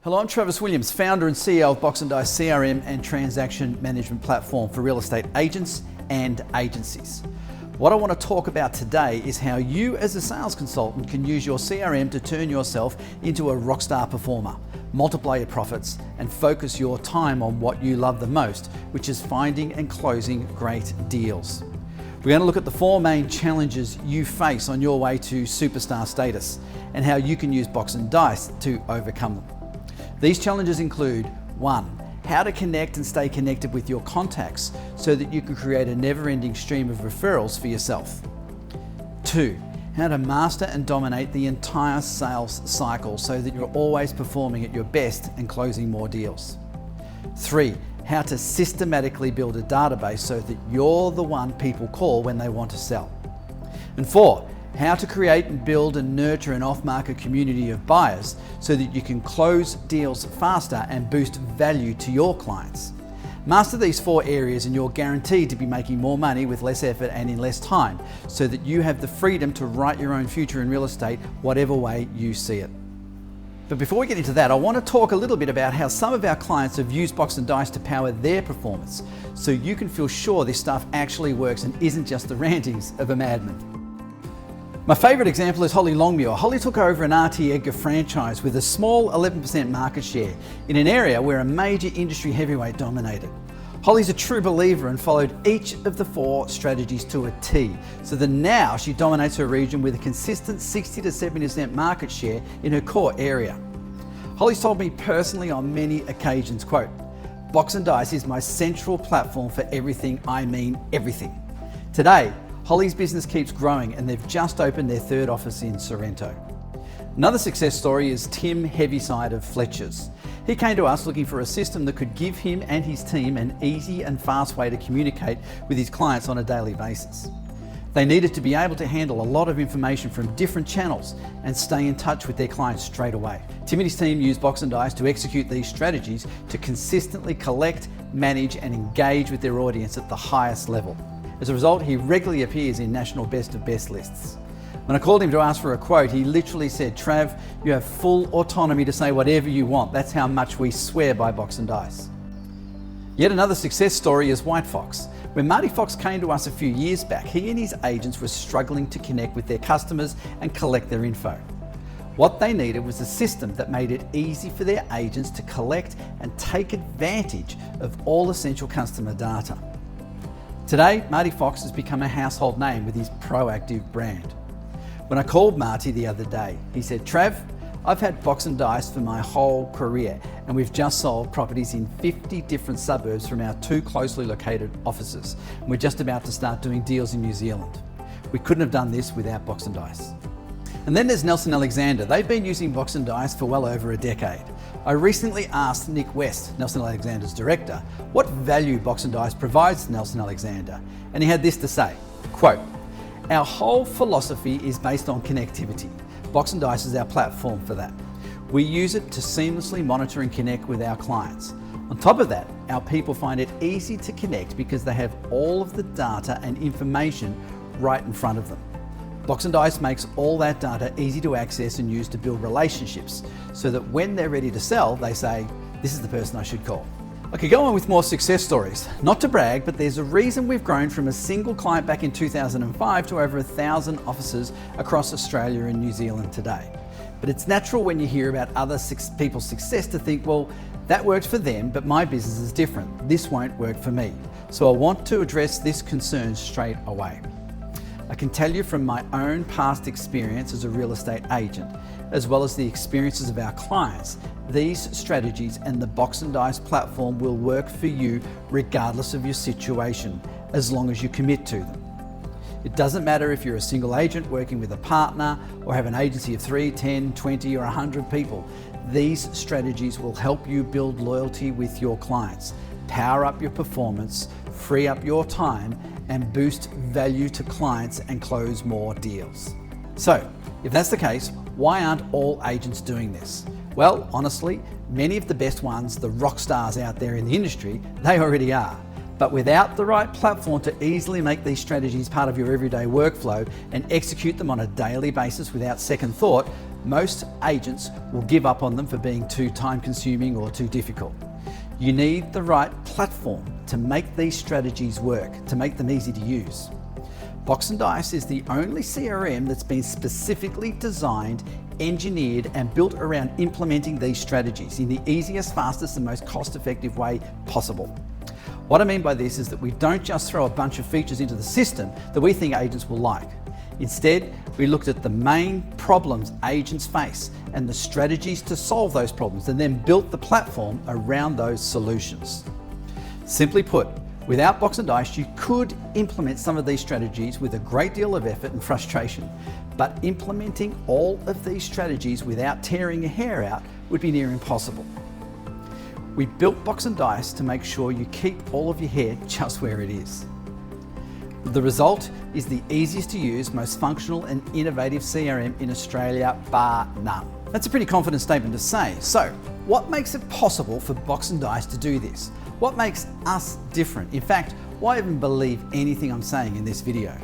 Hello, I'm Travis Williams, founder and CEO of Box and Dice CRM and transaction management platform for real estate agents and agencies. What I want to talk about today is how you as a sales consultant can use your CRM to turn yourself into a rockstar performer, multiply your profits, and focus your time on what you love the most, which is finding and closing great deals. We're going to look at the four main challenges you face on your way to superstar status and how you can use Box and Dice to overcome them. These challenges include 1. How to connect and stay connected with your contacts so that you can create a never-ending stream of referrals for yourself. 2. How to master and dominate the entire sales cycle so that you're always performing at your best and closing more deals. 3. How to systematically build a database so that you're the one people call when they want to sell. And 4. How to create and build and nurture an off-market community of buyers so that you can close deals faster and boost value to your clients. Master these 4 areas and you're guaranteed to be making more money with less effort and in less time so that you have the freedom to write your own future in real estate, whatever way you see it. But before we get into that, I want to talk a little bit about how some of our clients have used Box and Dice to power their performance so you can feel sure this stuff actually works and isn't just the rantings of a madman. My favourite example is Holly Longmuir. Holly took over an RT Edgar franchise with a small 11% market share in an area where a major industry heavyweight dominated. Holly's a true believer and followed each of the 4 strategies to a T, so that now she dominates her region with a consistent 60 to 70% market share in her core area. Holly's told me personally on many occasions, quote, "Box and Dice is my central platform for everything, I mean everything." Today, Holly's business keeps growing and they've just opened their 3rd office in Sorrento. Another success story is Tim Heaviside of Fletcher's. He came to us looking for a system that could give him and his team an easy and fast way to communicate with his clients on a daily basis. They needed to be able to handle a lot of information from different channels and stay in touch with their clients straight away. Tim and his team use Box and Dice to execute these strategies to consistently collect, manage and engage with their audience at the highest level. As a result, he regularly appears in national best of best lists. When I called him to ask for a quote, he literally said, "Trav, you have full autonomy to say whatever you want. That's how much we swear by Box and Dice." Yet another success story is White Fox. When Marty Fox came to us a few years back, he and his agents were struggling to connect with their customers and collect their info. What they needed was a system that made it easy for their agents to collect and take advantage of all essential customer data. Today, Marty Fox has become a household name with his proactive brand. When I called Marty the other day, he said, "Trav, I've had Box and Dice for my whole career and we've just sold properties in 50 different suburbs from our 2 closely located offices. And we're just about to start doing deals in New Zealand. We couldn't have done this without Box and Dice." And then there's Nelson Alexander. They've been using Box and Dice for well over a decade. I recently asked Nick West, Nelson Alexander's director, what value Box and Dice provides to Nelson Alexander. And he had this to say, quote, "Our whole philosophy is based on connectivity. Box and Dice is our platform for that. We use it to seamlessly monitor and connect with our clients. On top of that, our people find it easy to connect because they have all of the data and information right in front of them. Box and Dice makes all that data easy to access and use to build relationships so that when they're ready to sell, they say, this is the person I should call." I could go on with more success stories. Not to brag, but there's a reason we've grown from a single client back in 2005 to over 1,000 offices across Australia and New Zealand today. But it's natural when you hear about other people's success to think, well, that worked for them, but my business is different. This won't work for me. So I want to address this concern straight away. I can tell you from my own past experience as a real estate agent, as well as the experiences of our clients, these strategies and the Box and Dice platform will work for you regardless of your situation, as long as you commit to them. It doesn't matter if you're a single agent working with a partner or have an agency of 3, 10, 20 or 100 people. These strategies will help you build loyalty with your clients, power up your performance, free up your time, and boost value to clients and close more deals. So, if that's the case, why aren't all agents doing this? Well, honestly, many of the best ones, the rock stars out there in the industry, they already are. But without the right platform to easily make these strategies part of your everyday workflow and execute them on a daily basis without second thought, most agents will give up on them for being too time consuming or too difficult. You need the right platform to make these strategies work, to make them easy to use. Box and Dice is the only CRM that's been specifically designed, engineered and built around implementing these strategies in the easiest, fastest and most cost-effective way possible. What I mean by this is that we don't just throw a bunch of features into the system that we think agents will like. Instead, we looked at the main problems agents face and the strategies to solve those problems, and then built the platform around those solutions. Simply put, without Box and Dice, you could implement some of these strategies with a great deal of effort and frustration, but implementing all of these strategies without tearing your hair out would be near impossible. We built Box and Dice to make sure you keep all of your hair just where it is. The result is the easiest to use, most functional and innovative CRM in Australia, bar none. That's a pretty confident statement to say. So, what makes it possible for Box and Dice to do this? What makes us different? In fact, why even believe anything I'm saying in this video?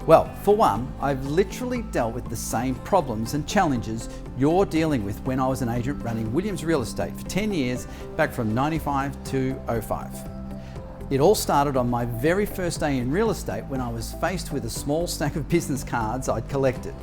Well, for one, I've literally dealt with the same problems and challenges you're dealing with when I was an agent running Williams Real Estate for 10 years, back from 95 to 05. It all started on my very first day in real estate when I was faced with a small stack of business cards I'd collected.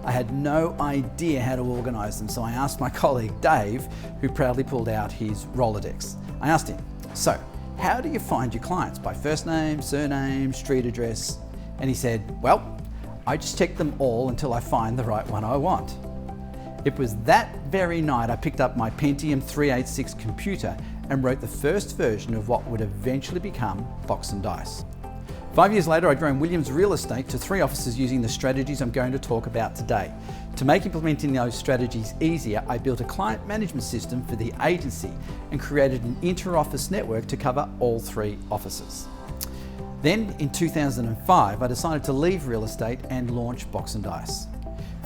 I had no idea how to organise them, so I asked my colleague Dave, who proudly pulled out his Rolodex. I asked him, so how do you find your clients? By first name, surname, street address? And he said, well, I just check them all until I find the right one I want. It was that very night I picked up my Pentium 386 computer and wrote the first version of what would eventually become Box and Dice. 5 years later, I'd grown Williams Real Estate to 3 offices using the strategies I'm going to talk about today. To make implementing those strategies easier, I built a client management system for the agency and created an inter-office network to cover all 3 offices. Then in 2005, I decided to leave real estate and launch Box and Dice.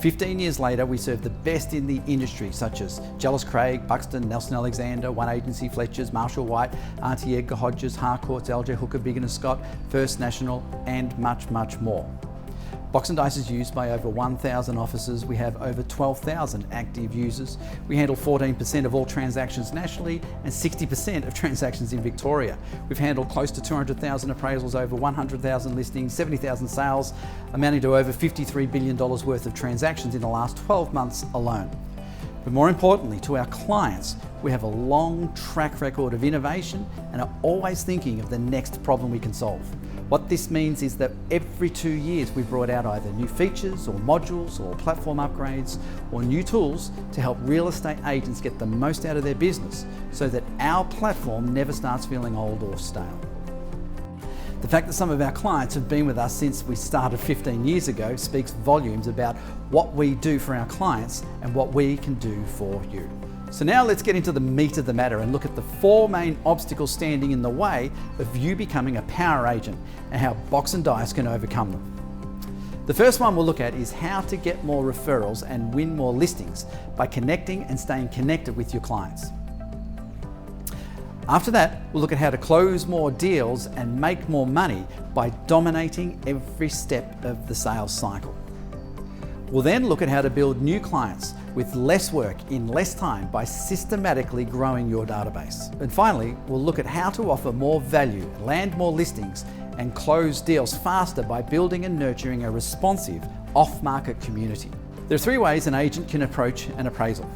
15 years later, we serve the best in the industry, such as Jellis Craig, Buxton, Nelson Alexander, One Agency, Fletchers, Marshall White, Auntie Edgar Hodges, Harcourts, LJ Hooker, Biggin & Scott, First National, and much, much more. Box and Dice is used by over 1,000 offices. We have over 12,000 active users. We handle 14% of all transactions nationally and 60% of transactions in Victoria. We've handled close to 200,000 appraisals, over 100,000 listings, 70,000 sales, amounting to over $53 billion worth of transactions in the last 12 months alone. But more importantly, to our clients, we have a long track record of innovation and are always thinking of the next problem we can solve. What this means is that every 2 years we've brought out either new features or modules or platform upgrades or new tools to help real estate agents get the most out of their business so that our platform never starts feeling old or stale. The fact that some of our clients have been with us since we started 15 years ago speaks volumes about what we do for our clients and what we can do for you. So now let's get into the meat of the matter and look at the 4 main obstacles standing in the way of you becoming a power agent and how Box and Dice can overcome them. The first one we'll look at is how to get more referrals and win more listings by connecting and staying connected with your clients. After that, we'll look at how to close more deals and make more money by dominating every step of the sales cycle. We'll then look at how to build new clients with less work in less time by systematically growing your database. And finally, we'll look at how to offer more value, land more listings, and close deals faster by building and nurturing a responsive off-market community. There are 3 ways an agent can approach an appraisal.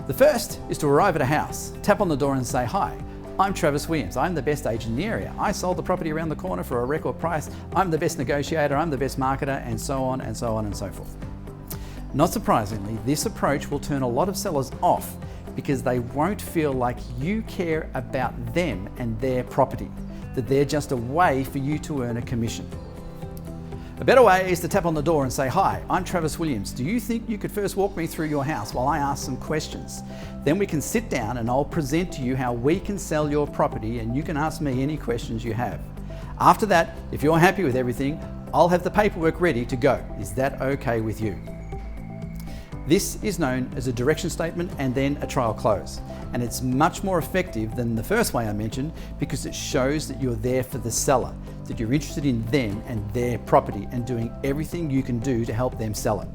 The first is to arrive at a house, tap on the door and say, "Hi, I'm Travis Williams. I'm the best agent in the area. I sold the property around the corner for a record price. I'm the best negotiator, I'm the best marketer," and so on and so on and so forth. Not surprisingly, this approach will turn a lot of sellers off because they won't feel like you care about them and their property, that they're just a way for you to earn a commission. A better way is to tap on the door and say, "Hi, I'm Travis Williams. Do you think you could first walk me through your house while I ask some questions? Then we can sit down and I'll present to you how we can sell your property and you can ask me any questions you have. After that, if you're happy with everything, I'll have the paperwork ready to go. Is that okay with you?" This is known as a direction statement and then a trial close. And it's much more effective than the first way I mentioned because it shows that you're there for the seller, that you're interested in them and their property and doing everything you can do to help them sell it.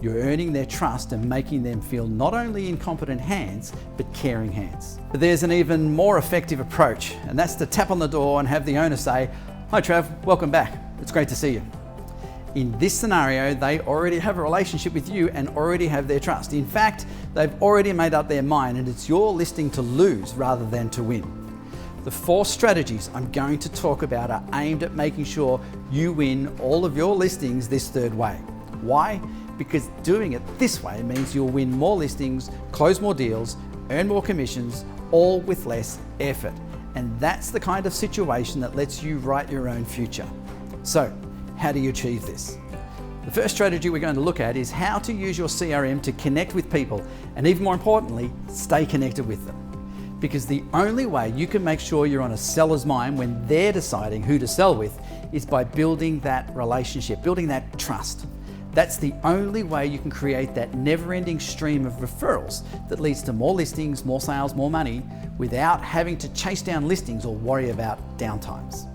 You're earning their trust and making them feel not only in competent hands, but caring hands. But there's an even more effective approach, and that's to tap on the door and have the owner say, "Hi Trav, welcome back. It's great to see you." In this scenario, they already have a relationship with you and already have their trust. In fact, they've already made up their mind, and it's your listing to lose rather than to win. The 4 strategies I'm going to talk about are aimed at making sure you win all of your listings this third way. Why? Because doing it this way means you'll win more listings, close more deals, earn more commissions, all with less effort. And that's the kind of situation that lets you write your own future. So, how do you achieve this? The first strategy we're going to look at is how to use your CRM to connect with people, and even more importantly, stay connected with them. Because the only way you can make sure you're on a seller's mind when they're deciding who to sell with is by building that relationship, building that trust. That's the only way you can create that never-ending stream of referrals that leads to more listings, more sales, more money, without having to chase down listings or worry about downtimes.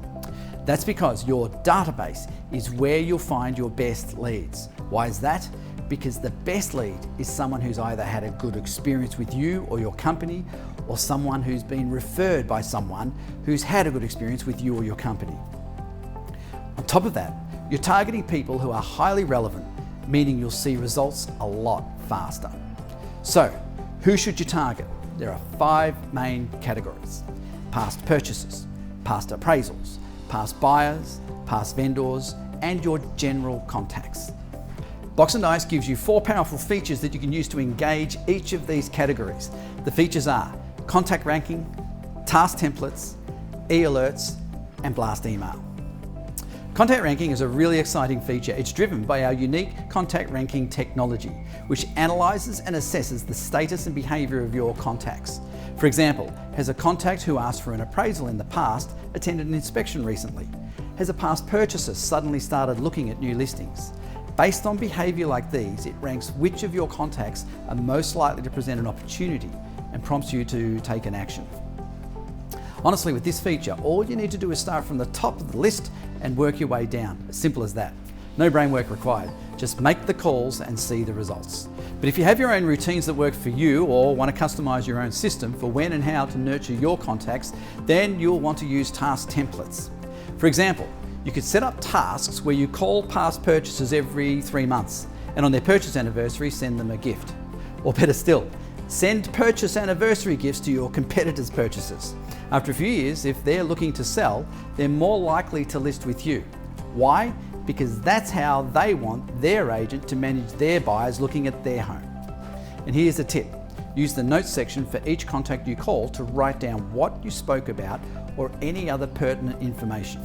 That's because your database is where you'll find your best leads. Why is that? Because the best lead is someone who's either had a good experience with you or your company, or someone who's been referred by someone who's had a good experience with you or your company. On top of that, you're targeting people who are highly relevant, meaning you'll see results a lot faster. So, who should you target? There are 5 main categories: past purchases, past appraisals, past buyers, past vendors, and your general contacts. Box and Dice gives you 4 powerful features that you can use to engage each of these categories. The features are contact ranking, task templates, e-alerts, and blast email. Contact ranking is a really exciting feature. It's driven by our unique contact ranking technology, which analyzes and assesses the status and behavior of your contacts. For example, has a contact who asked for an appraisal in the past attended an inspection recently? Has a past purchaser suddenly started looking at new listings? Based on behavior like these, it ranks which of your contacts are most likely to present an opportunity and prompts you to take an action. Honestly, with this feature, all you need to do is start from the top of the list and work your way down. As simple as that. No brain work required. Just make the calls and see the results. But if you have your own routines that work for you, or want to customize your own system for when and how to nurture your contacts, then you'll want to use task templates. For example, you could set up tasks where you call past purchasers every 3 months, and on their purchase anniversary, send them a gift. Or better still, send purchase anniversary gifts to your competitors' purchasers. After a few years, if they're looking to sell, they're more likely to list with you. Why? Because that's how they want their agent to manage their buyers looking at their home. And here's a tip. Use the notes section for each contact you call to write down what you spoke about or any other pertinent information.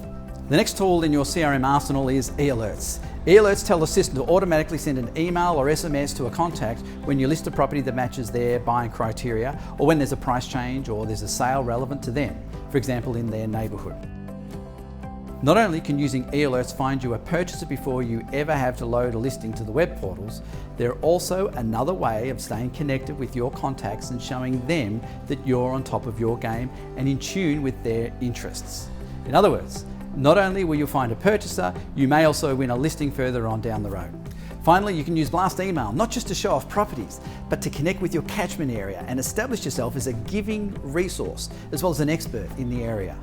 The next tool in your CRM arsenal is e-alerts. E-alerts tell the system to automatically send an email or SMS to a contact when you list a property that matches their buying criteria, or when there's a price change or there's a sale relevant to them, for example in their neighbourhood. Not only can using e-alerts find you a purchaser before you ever have to load a listing to the web portals, they're also another way of staying connected with your contacts and showing them that you're on top of your game and in tune with their interests. In other words, not only will you find a purchaser, you may also win a listing further on down the road. Finally, you can use blast email, not just to show off properties, but to connect with your catchment area and establish yourself as a giving resource, as well as an expert in the area.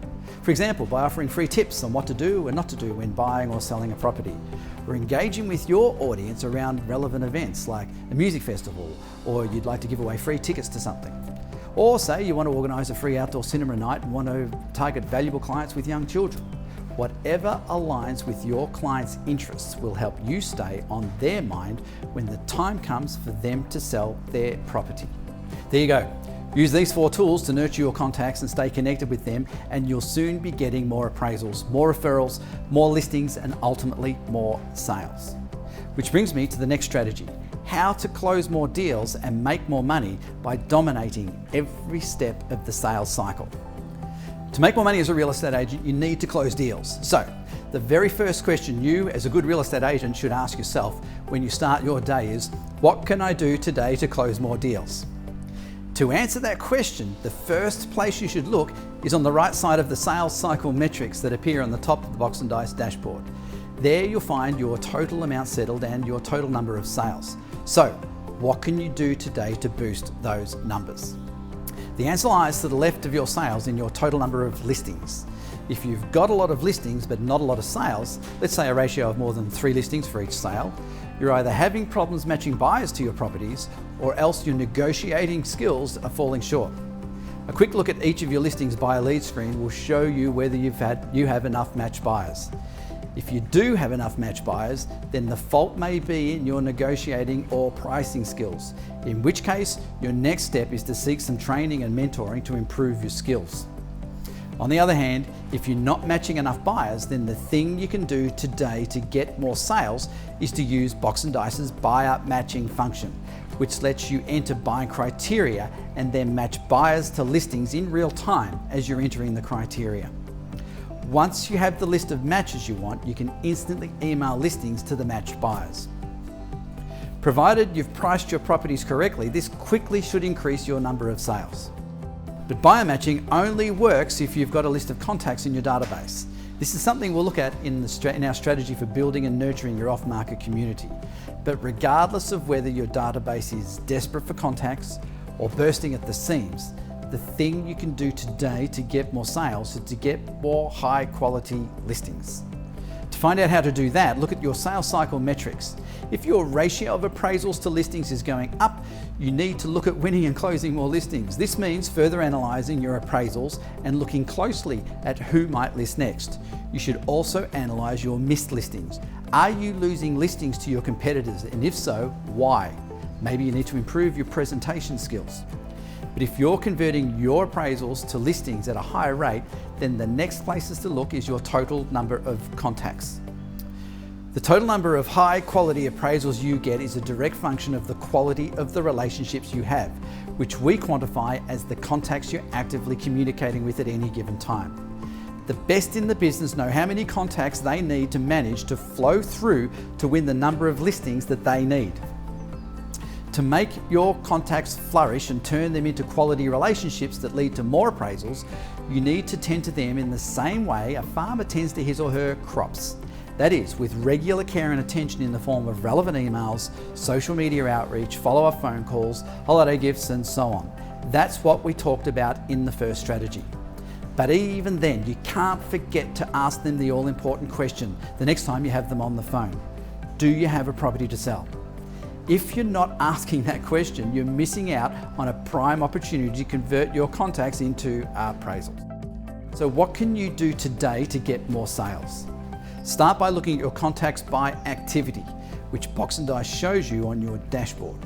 For example, by offering free tips on what to do and not to do when buying or selling a property, or engaging with your audience around relevant events like a music festival, or you'd like to give away free tickets to something. Or say you want to organise a free outdoor cinema night and want to target valuable clients with young children. Whatever aligns with your client's interests will help you stay on their mind when the time comes for them to sell their property. There you go. Use these 4 tools to nurture your contacts and stay connected with them, and you'll soon be getting more appraisals, more referrals, more listings, and ultimately more sales. Which brings me to the next strategy: how to close more deals and make more money by dominating every step of the sales cycle. To make more money as a real estate agent, you need to close deals. So, the very first question you, as a good real estate agent, should ask yourself when you start your day is, what can I do today to close more deals? To answer that question, the first place you should look is on the right side of the sales cycle metrics that appear on the top of the Box and Dice dashboard. There you'll find your total amount settled and your total number of sales. So, what can you do today to boost those numbers? The answer lies to the left of your sales in your total number of listings. If you've got a lot of listings but not a lot of sales, let's say a ratio of more than 3 listings for each sale, you're either having problems matching buyers to your properties or else your negotiating skills are falling short. A quick look at each of your listings by a lead screen will show you whether you have enough match buyers. If you do have enough match buyers, then the fault may be in your negotiating or pricing skills, in which case your next step is to seek some training and mentoring to improve your skills. On the other hand, if you're not matching enough buyers, then the thing you can do today to get more sales is to use Box and Dice's buyer matching function, which lets you enter buying criteria and then match buyers to listings in real time as you're entering the criteria. Once you have the list of matches you want, you can instantly email listings to the matched buyers. Provided you've priced your properties correctly, this quickly should increase your number of sales. But buyer matching only works if you've got a list of contacts in your database. This is something we'll look at in our strategy for building and nurturing your off-market community. But regardless of whether your database is desperate for contacts or bursting at the seams, the thing you can do today to get more sales is to get more high quality listings. To find out how to do that, look at your sales cycle metrics. If your ratio of appraisals to listings is going up, you need to look at winning and closing more listings. This means further analysing your appraisals and looking closely at who might list next. You should also analyse your missed listings. Are you losing listings to your competitors? And if so, why? Maybe you need to improve your presentation skills. But if you're converting your appraisals to listings at a higher rate, then the next places to look is your total number of contacts. The total number of high quality appraisals you get is a direct function of the quality of the relationships you have, which we quantify as the contacts you're actively communicating with at any given time. The best in the business know how many contacts they need to manage to flow through to win the number of listings that they need. To make your contacts flourish and turn them into quality relationships that lead to more appraisals, you need to tend to them in the same way a farmer tends to his or her crops. That is, with regular care and attention in the form of relevant emails, social media outreach, follow-up phone calls, holiday gifts, and so on. That's what we talked about in the first strategy. But even then, you can't forget to ask them the all-important question the next time you have them on the phone. Do you have a property to sell? If you're not asking that question, you're missing out on a prime opportunity to convert your contacts into appraisals. So what can you do today to get more sales? Start by looking at your contacts by activity, which Box and Dice shows you on your dashboard.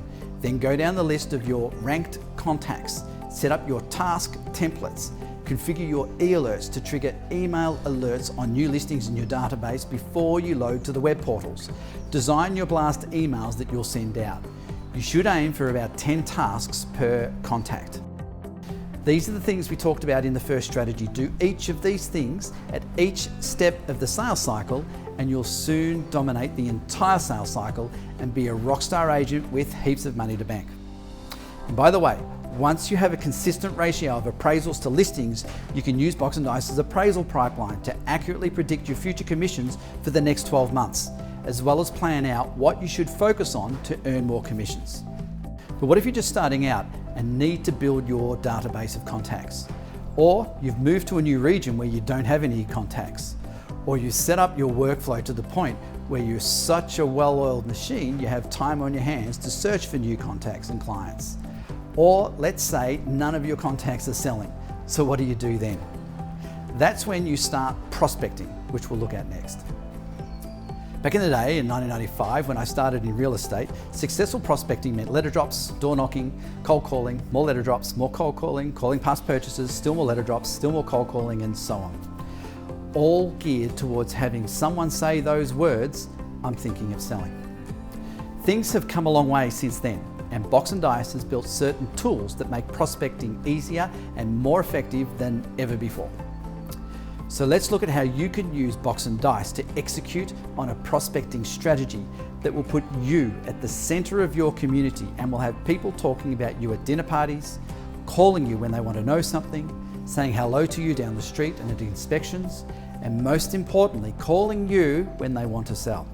Then go down the list of your ranked contacts, set up your task templates, configure your e-alerts to trigger email alerts on new listings in your database before you load to the web portals. Design your blast emails that you'll send out. You should aim for about 10 tasks per contact. These are the things we talked about in the first strategy. Do each of these things at each step of the sales cycle and you'll soon dominate the entire sales cycle and be a rockstar agent with heaps of money to bank. And by the way, once you have a consistent ratio of appraisals to listings, you can use Box and Dice's appraisal pipeline to accurately predict your future commissions for the next 12 months, as well as plan out what you should focus on to earn more commissions. But what if you're just starting out and need to build your database of contacts? Or you've moved to a new region where you don't have any contacts? Or you set up your workflow to the point where you're such a well-oiled machine you have time on your hands to search for new contacts and clients? Or let's say none of your contacts are selling. So what do you do then? That's when you start prospecting, which we'll look at next. Back in the day, in 1995, when I started in real estate, successful prospecting meant letter drops, door knocking, cold calling, more letter drops, more cold calling, calling past purchases, still more letter drops, still more cold calling, and so on. All geared towards having someone say those words, "I'm thinking of selling." Things have come a long way since then, and Box and Dice has built certain tools that make prospecting easier and more effective than ever before. So let's look at how you can use Box and Dice to execute on a prospecting strategy that will put you at the center of your community and will have people talking about you at dinner parties, calling you when they want to know something, saying hello to you down the street and at inspections, and most importantly, calling you when they want to sell.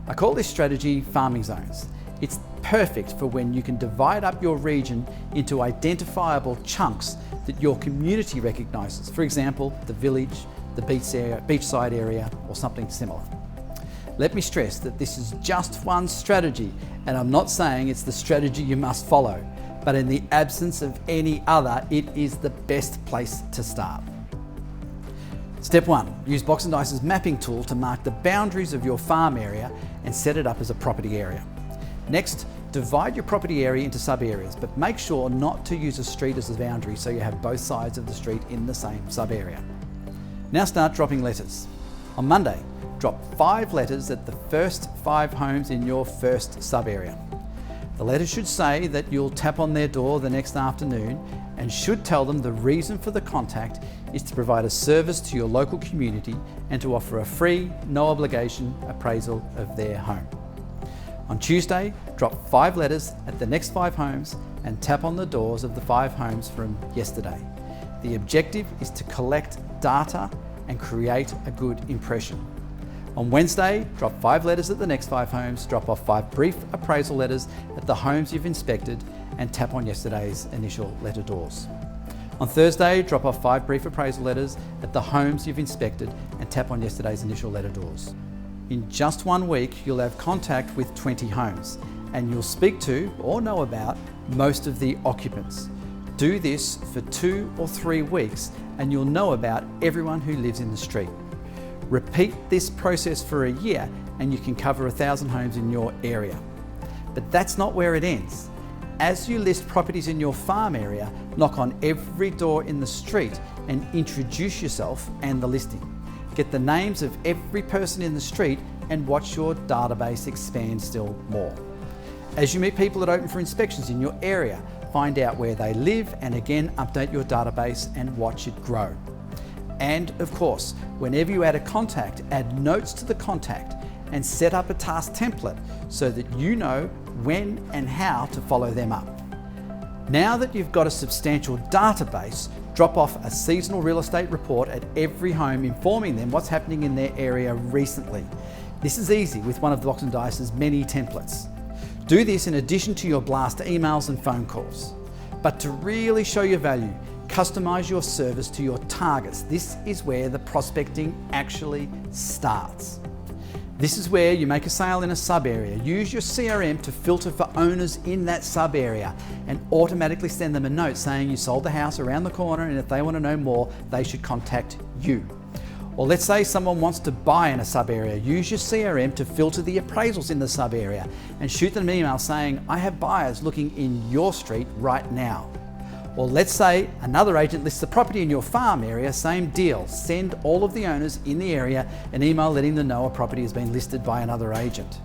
I call this strategy farming zones. It's perfect for when you can divide up your region into identifiable chunks that your community recognises. For example, the village, the beachside area, or something similar. Let me stress that this is just one strategy, and I'm not saying it's the strategy you must follow, but in the absence of any other, it is the best place to start. Step 1, use Box & Dice's mapping tool to mark the boundaries of your farm area and set it up as a property area. Next, divide your property area into sub-areas, but make sure not to use a street as a boundary so you have both sides of the street in the same sub-area. Now start dropping letters. On Monday, drop 5 letters at the first 5 homes in your first sub-area. The letter should say that you'll tap on their door the next afternoon and should tell them the reason for the contact is to provide a service to your local community and to offer a free, no obligation appraisal of their home. On Tuesday, drop 5 letters at the next 5 homes and tap on the doors of the 5 homes from yesterday. The objective is to collect data and create a good impression. On Wednesday, drop 5 letters at the next 5 homes, drop off 5 brief appraisal letters at the homes you've inspected and tap on yesterday's initial letter doors. On Thursday, drop off 5 brief appraisal letters at the homes you've inspected and tap on yesterday's initial letter doors. In just 1 week, you'll have contact with 20 homes and you'll speak to or know about most of the occupants. Do this for 2 or 3 weeks and you'll know about everyone who lives in the street. Repeat this process for a year and you can cover 1,000 homes in your area. But that's not where it ends. As you list properties in your farm area, knock on every door in the street and introduce yourself and the listing. Get the names of every person in the street and watch your database expand still more. As you meet people that open for inspections in your area, find out where they live and again update your database and watch it grow. And of course, whenever you add a contact, add notes to the contact and set up a task template so that you know when and how to follow them up. Now that you've got a substantial database, drop off a seasonal real estate report at every home informing them what's happening in their area recently. This is easy with one of the Box & Dice's many templates. Do this in addition to your blast emails and phone calls. But to really show your value, customize your service to your targets. This is where the prospecting actually starts. This is where you make a sale in a sub-area. Use your CRM to filter for owners in that sub-area and automatically send them a note saying you sold the house around the corner and if they want to know more, they should contact you. Or let's say someone wants to buy in a sub-area. Use your CRM to filter the appraisals in the sub-area and shoot them an email saying, I have buyers looking in your street right now. Or let's say another agent lists a property in your farm area, same deal. Send all of the owners in the area an email letting them know a property has been listed by another agent.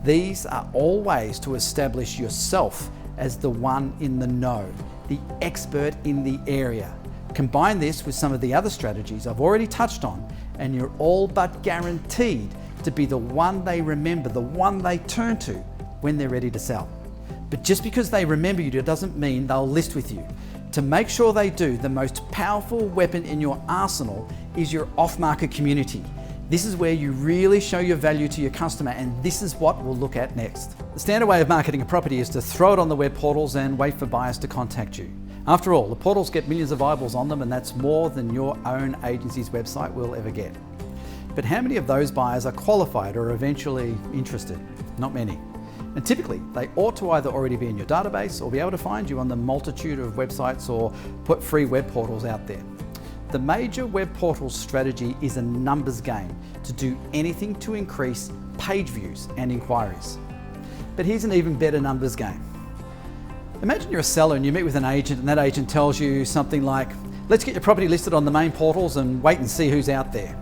These are all ways to establish yourself as the one in the know, the expert in the area. Combine this with some of the other strategies I've already touched on, and you're all but guaranteed to be the one they remember, the one they turn to when they're ready to sell. But just because they remember you doesn't mean they'll list with you. To make sure they do, the most powerful weapon in your arsenal is your off-market community. This is where you really show your value to your customer, and this is what we'll look at next. The standard way of marketing a property is to throw it on the web portals and wait for buyers to contact you. After all, the portals get millions of eyeballs on them, and that's more than your own agency's website will ever get. But how many of those buyers are qualified or eventually interested? Not many. And typically, they ought to either already be in your database or be able to find you on the multitude of websites or put free web portals out there. The major web portal strategy is a numbers game to do anything to increase page views and inquiries. But here's an even better numbers game. Imagine you're a seller and you meet with an agent and that agent tells you something like, let's get your property listed on the main portals and wait and see who's out there.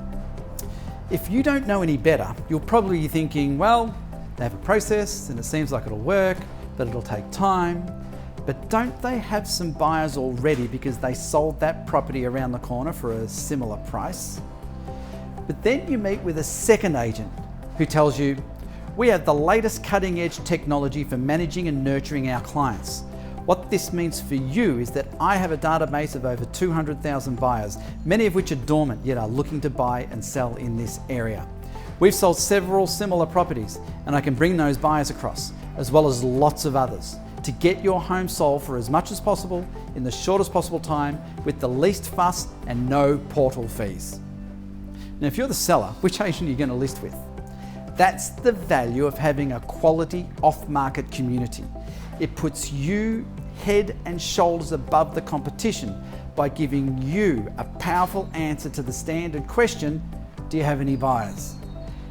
If you don't know any better, you'll probably be thinking, well, they have a process and it seems like it'll work, but it'll take time. But don't they have some buyers already because they sold that property around the corner for a similar price? But then you meet with a second agent who tells you, we have the latest cutting edge technology for managing and nurturing our clients. What this means for you is that I have a database of over 200,000 buyers, many of which are dormant yet are looking to buy and sell in this area. We've sold several similar properties and I can bring those buyers across. as well as lots of others, to get your home sold for as much as possible in the shortest possible time with the least fuss and no portal fees. Now, if you're the seller, which agent are you going to list with? That's the value of having a quality off-market community. It puts you head and shoulders above the competition by giving you a powerful answer to the standard question, do you have any buyers?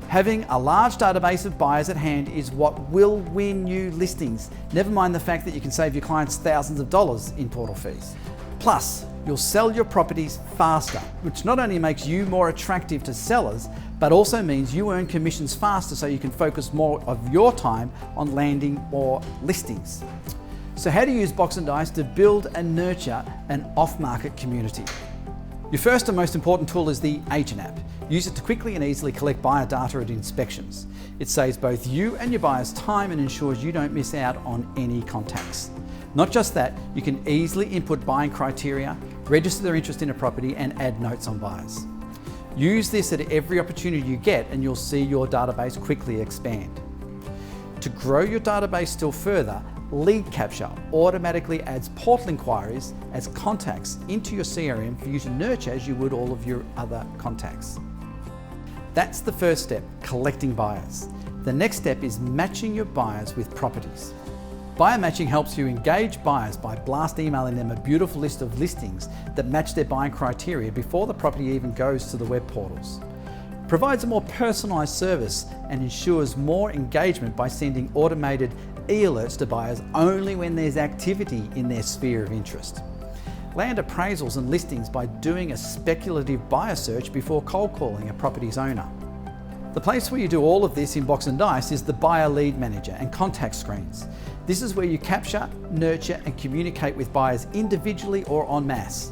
Having a large database of buyers at hand is what will win you listings, never mind the fact that you can save your clients thousands of dollars in portal fees. Plus, you'll sell your properties faster, which not only makes you more attractive to sellers, but also means you earn commissions faster so you can focus more of your time on landing more listings. So how to use Box and Dice to build and nurture an off-market community. Your first and most important tool is the Agent app. Use it to quickly and easily collect buyer data at inspections. It saves both you and your buyers time and ensures you don't miss out on any contacts. Not just that, you can easily input buying criteria, register their interest in a property, and add notes on buyers. Use this at every opportunity you get and you'll see your database quickly expand. To grow your database still further, Lead Capture automatically adds portal inquiries as contacts into your CRM for you to nurture as you would all of your other contacts. That's the first step, collecting buyers. The next step is matching your buyers with properties. Buyer matching helps you engage buyers by blast emailing them a beautiful list of listings that match their buying criteria before the property even goes to the web portals. Provides a more personalised service and ensures more engagement by sending automated e-alerts to buyers only when there's activity in their sphere of interest. Land appraisals and listings by doing a speculative buyer search before cold calling a property's owner. The place where you do all of this in Box and Dice is the Buyer Lead Manager and contact screens. This is where you capture, nurture and communicate with buyers individually or en masse.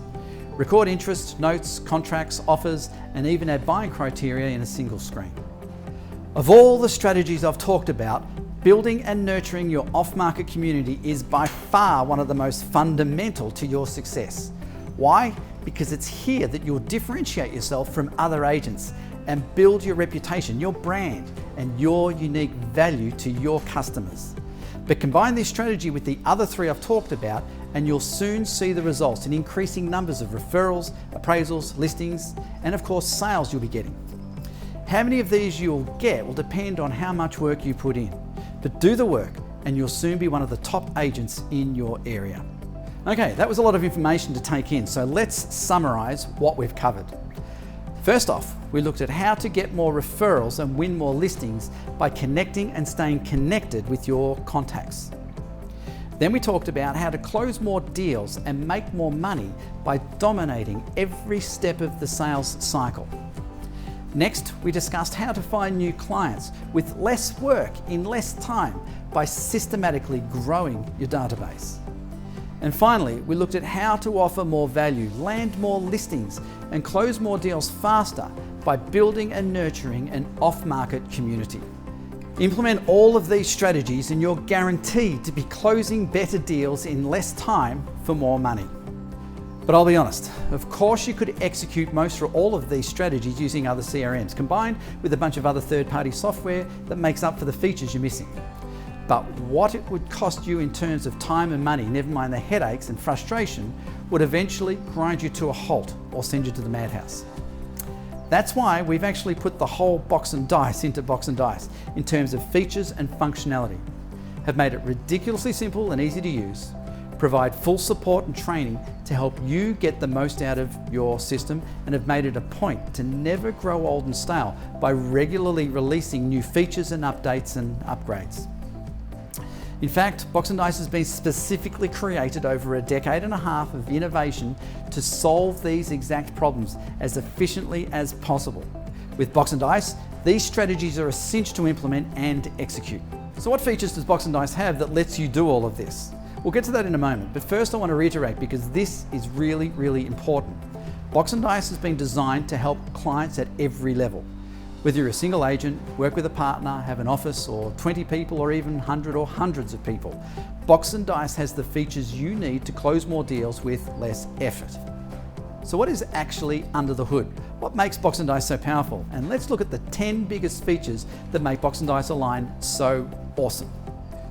Record interest, notes, contracts, offers, and even add buying criteria in a single screen. Of all the strategies I've talked about, building and nurturing your off-market community is by far one of the most fundamental to your success. Why? Because it's here that you'll differentiate yourself from other agents and build your reputation, your brand, and your unique value to your customers. But combine this strategy with the other three I've talked about and you'll soon see the results in increasing numbers of referrals, appraisals, listings, and of course sales you'll be getting. How many of these you'll get will depend on how much work you put in. But do the work and you'll soon be one of the top agents in your area. Okay, that was a lot of information to take in, so let's summarize what we've covered. First off, we looked at how to get more referrals and win more listings by connecting and staying connected with your contacts. Then we talked about how to close more deals and make more money by dominating every step of the sales cycle. Next, we discussed how to find new clients with less work in less time by systematically growing your database. And finally, we looked at how to offer more value, land more listings, and close more deals faster by building and nurturing an off-market community. Implement all of these strategies and you're guaranteed to be closing better deals in less time for more money. But I'll be honest, of course you could execute most or all of these strategies using other CRMs, combined with a bunch of other third-party software that makes up for the features you're missing. But what it would cost you in terms of time and money, never mind the headaches and frustration, would eventually grind you to a halt or send you to the madhouse. That's why we've actually put the whole Box and Dice into Box and Dice in terms of features and functionality, have made it ridiculously simple and easy to use, provide full support and training to help you get the most out of your system, and have made it a point to never grow old and stale by regularly releasing new features and updates and upgrades. In fact, Box and Dice has been specifically created over a decade and a half of innovation to solve these exact problems as efficiently as possible. With Box and Dice, these strategies are essential to implement and execute. So what features does Box and Dice have that lets you do all of this? We'll get to that in a moment, but first I want to reiterate because this is really, really important. Box and Dice has been designed to help clients at every level. Whether you're a single agent, work with a partner, have an office, or 20 people, or even 100 or hundreds of people, Box and Dice has the features you need to close more deals with less effort. So what is actually under the hood? What makes Box and Dice so powerful? And let's look at the 10 biggest features that make Box and Dice Align so awesome.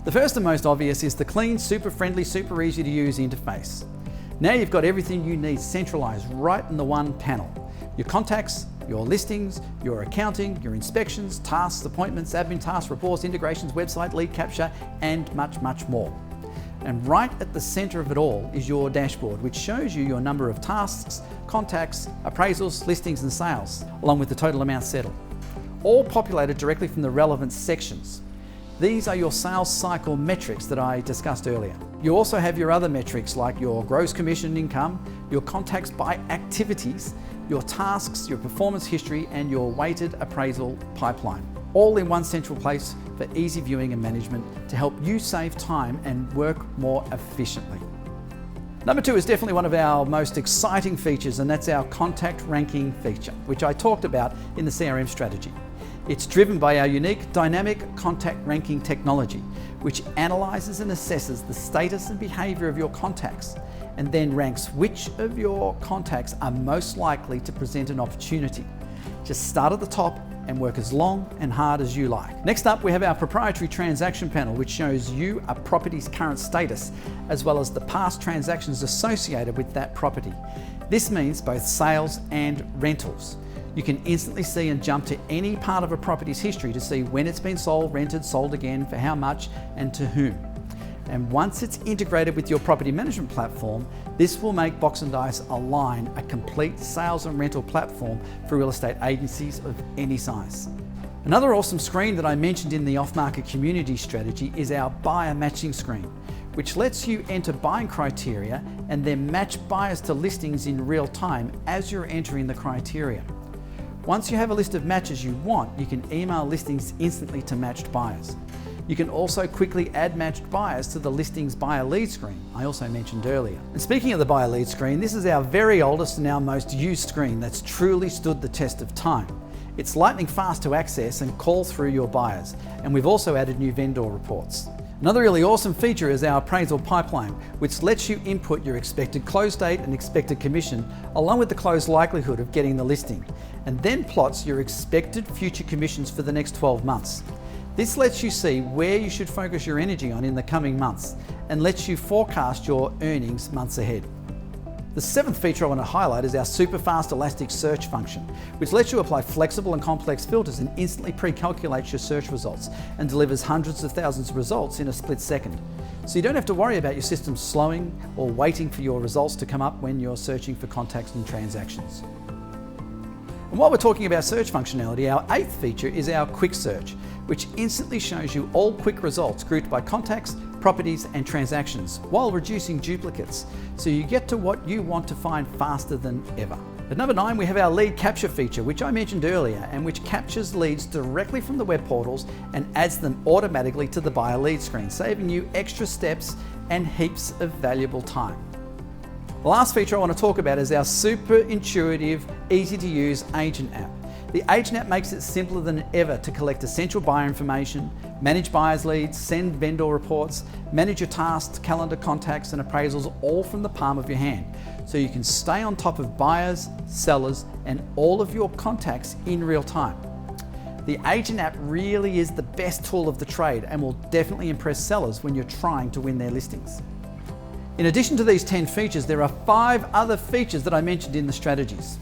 The first and most obvious is the clean, super friendly, super easy to use interface. Now you've got everything you need centralized right in the one panel. Your contacts, your listings, your accounting, your inspections, tasks, appointments, admin tasks, reports, integrations, website, lead capture, and much, much more. And right at the center of it all is your dashboard, which shows you your number of tasks, contacts, appraisals, listings, and sales, along with the total amount settled, all populated directly from the relevant sections. These are your sales cycle metrics that I discussed earlier. You also have your other metrics like your gross commission income, your contacts by activities, your tasks, your performance history, and your weighted appraisal pipeline, all in one central place for easy viewing and management to help you save time and work more efficiently. Number 2 is definitely one of our most exciting features, and that's our contact ranking feature, which I talked about in the CRM strategy. It's driven by our unique dynamic contact ranking technology, which analyzes and assesses the status and behavior of your contacts, and then ranks which of your contacts are most likely to present an opportunity. Just start at the top and work as long and hard as you like. Next up, we have our proprietary transaction panel, which shows you a property's current status, as well as the past transactions associated with that property. This means both sales and rentals. You can instantly see and jump to any part of a property's history to see when it's been sold, rented, sold again, for how much, and to whom. And once it's integrated with your property management platform, this will make Box & Dice Align a complete sales and rental platform for real estate agencies of any size. Another awesome screen that I mentioned in the off-market community strategy is our buyer matching screen, which lets you enter buying criteria and then match buyers to listings in real time as you're entering the criteria. Once you have a list of matches you want, you can email listings instantly to matched buyers. You can also quickly add matched buyers to the listings buyer lead screen I also mentioned earlier. And speaking of the buyer lead screen, this is our very oldest and our most used screen that's truly stood the test of time. It's lightning fast to access and call through your buyers, and we've also added new vendor reports. Another really awesome feature is our appraisal pipeline, which lets you input your expected close date and expected commission, along with the close likelihood of getting the listing, and then plots your expected future commissions for the next 12 months. This lets you see where you should focus your energy on in the coming months and lets you forecast your earnings months ahead. The 7th feature I want to highlight is our super fast elastic search function, which lets you apply flexible and complex filters and instantly pre-calculates your search results and delivers hundreds of thousands of results in a split second. So you don't have to worry about your system slowing or waiting for your results to come up when you're searching for contacts and transactions. And while we're talking about search functionality, our 8th feature is our quick search, which instantly shows you all quick results grouped by contacts, properties, and transactions while reducing duplicates, so you get to what you want to find faster than ever. At number 9, we have our lead capture feature, which I mentioned earlier, and which captures leads directly from the web portals and adds them automatically to the buyer lead screen, saving you extra steps and heaps of valuable time. The last feature I want to talk about is our super intuitive, easy to use agent app. The agent app makes it simpler than ever to collect essential buyer information, manage buyers leads, send vendor reports, manage your tasks, calendar, contacts, and appraisals all from the palm of your hand. So you can stay on top of buyers, sellers, and all of your contacts in real time. The agent app really is the best tool of the trade and will definitely impress sellers when you're trying to win their listings. In addition to these 10 features, there are 5 other features that I mentioned in the strategies.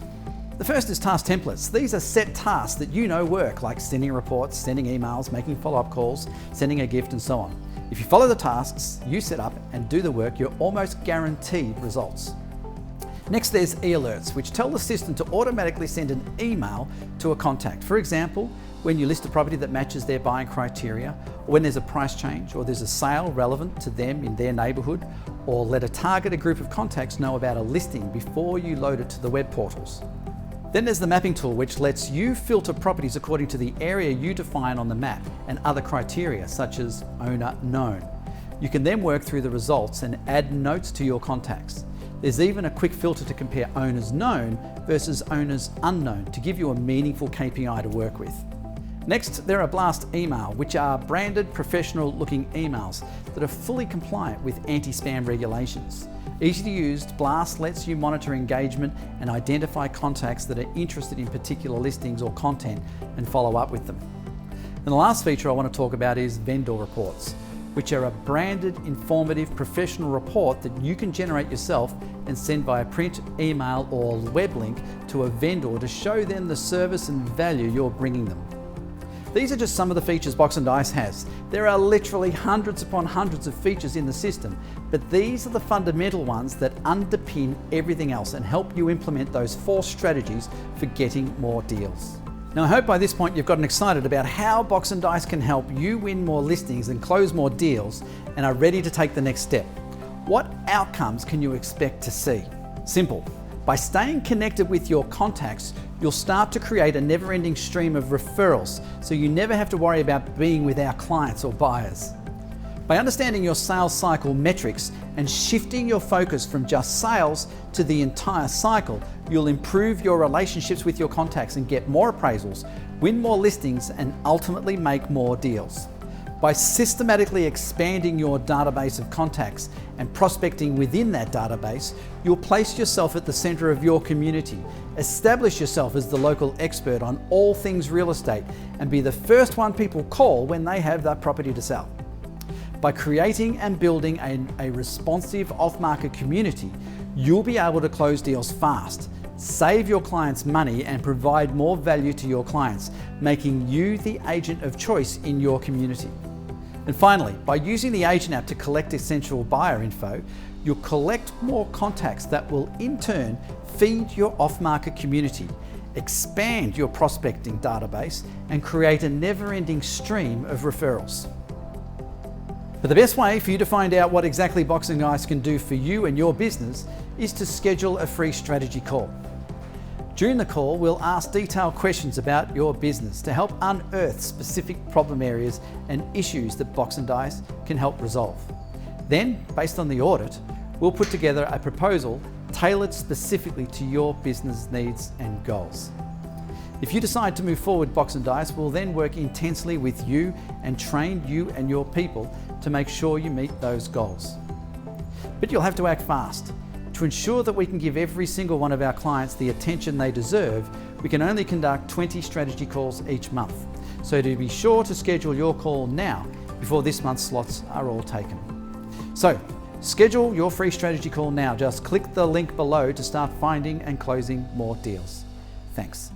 The first is task templates. These are set tasks that you know work, like sending reports, sending emails, making follow-up calls, sending a gift, and so on. If you follow the tasks you set up and do the work, you're almost guaranteed results. Next, there's e-alerts, which tell the system to automatically send an email to a contact. For example, when you list a property that matches their buying criteria, or when there's a price change, or there's a sale relevant to them in their neighbourhood, or let a targeted group of contacts know about a listing before you load it to the web portals. Then there's the mapping tool, which lets you filter properties according to the area you define on the map and other criteria, such as owner known. You can then work through the results and add notes to your contacts. There's even a quick filter to compare owners known versus owners unknown to give you a meaningful KPI to work with. Next, there are blast email, which are branded, professional-looking emails that are fully compliant with anti-spam regulations. Easy to use, Blast lets you monitor engagement and identify contacts that are interested in particular listings or content and follow up with them. And the last feature I want to talk about is vendor reports, which are a branded, informative, professional report that you can generate yourself and send via print, email, or web link to a vendor to show them the service and value you're bringing them. These are just some of the features Box & Dice has. There are literally hundreds upon hundreds of features in the system, but these are the fundamental ones that underpin everything else and help you implement those 4 strategies for getting more deals. Now, I hope by this point you've gotten excited about how Box & Dice can help you win more listings and close more deals and are ready to take the next step. What outcomes can you expect to see? Simple. By staying connected with your contacts, you'll start to create a never-ending stream of referrals, so you never have to worry about being without clients or buyers. By understanding your sales cycle metrics and shifting your focus from just sales to the entire cycle, you'll improve your relationships with your contacts and get more appraisals, win more listings, and ultimately make more deals. By systematically expanding your database of contacts and prospecting within that database, you'll place yourself at the center of your community, establish yourself as the local expert on all things real estate, and be the first one people call when they have that property to sell. By creating and building a responsive off-market community, you'll be able to close deals fast, save your clients money, and provide more value to your clients, making you the agent of choice in your community. And finally, by using the Agent app to collect essential buyer info, you'll collect more contacts that will in turn feed your off-market community, expand your prospecting database, and create a never-ending stream of referrals. But the best way for you to find out what exactly Box & Dice can do for you and your business is to schedule a free strategy call. During the call, we'll ask detailed questions about your business to help unearth specific problem areas and issues that Box & Dice can help resolve. Then, based on the audit, we'll put together a proposal tailored specifically to your business needs and goals. If you decide to move forward, Box & Dice will then work intensely with you and train you and your people to make sure you meet those goals. But you'll have to act fast. To ensure that we can give every single one of our clients the attention they deserve, we can only conduct 20 strategy calls each month. So to be sure to schedule your call now before this month's slots are all taken. So schedule your free strategy call now. Just click the link below to start finding and closing more deals. Thanks.